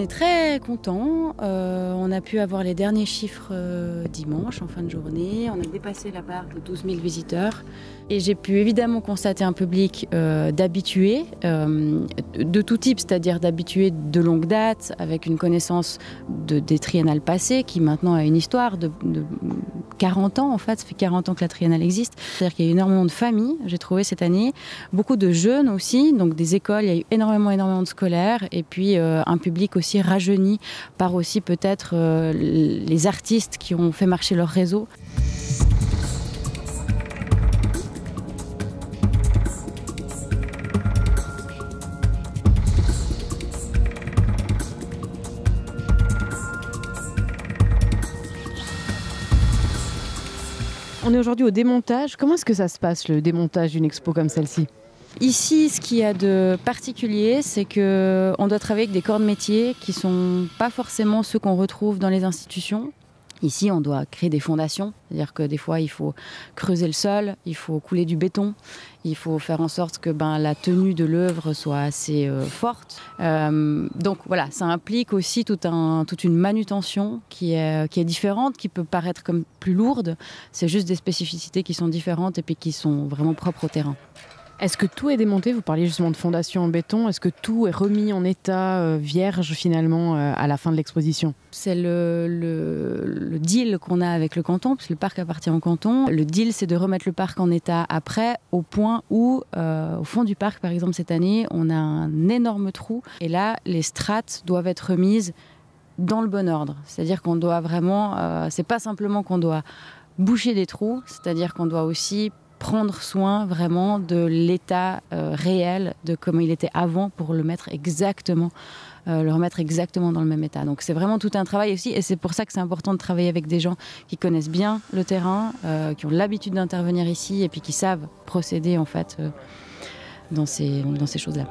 est très contents. On a pu avoir les derniers chiffres dimanche, en fin de journée. On a dépassé la barre de 12 000 visiteurs. Et j'ai pu évidemment constater un public d'habitués, de tout type, c'est-à-dire d'habitués de longue date, avec une connaissance des triennales passées, qui maintenant a une histoire de 40 ans en fait. Ça fait 40 ans que la triennale existe. C'est-à-dire qu'il y a énormément de familles, j'ai trouvé cette année, beaucoup de jeunes aussi, donc des écoles, il y a eu énormément de scolaires, et puis un public aussi rajeuni par aussi peut-être les artistes qui ont fait marcher leur réseau. On est aujourd'hui au démontage. Comment est-ce que ça se passe, le démontage d'une expo comme celle-ci ? Ici, ce qu'il y a de particulier, c'est qu'on doit travailler avec des corps de métier qui ne sont pas forcément ceux qu'on retrouve dans les institutions. Ici, on doit créer des fondations, c'est-à-dire que des fois, il faut creuser le sol, il faut couler du béton, il faut faire en sorte que la tenue de l'œuvre soit assez forte. Donc voilà, ça implique aussi toute une manutention qui est différente, qui peut paraître comme plus lourde. C'est juste des spécificités qui sont différentes et puis qui sont vraiment propres au terrain. Est-ce que tout est démonté ? Vous parliez justement de fondation en béton. Est-ce que tout est remis en état vierge finalement à la fin de l'exposition ? C'est le deal qu'on a avec le canton, parce que le parc appartient au canton. Le deal, c'est de remettre le parc en état après, au point où, au fond du parc, par exemple, cette année, on a un énorme trou. Et là, les strates doivent être remises dans le bon ordre. C'est-à-dire qu'on doit vraiment... c'est pas simplement qu'on doit boucher des trous, c'est-à-dire qu'on doit aussi prendre soin vraiment de l'état réel de comment il était avant pour le remettre exactement dans le même état. Donc c'est vraiment tout un travail aussi, et c'est pour ça que c'est important de travailler avec des gens qui connaissent bien le terrain, qui ont l'habitude d'intervenir ici et puis qui savent procéder en fait dans ces choses-là.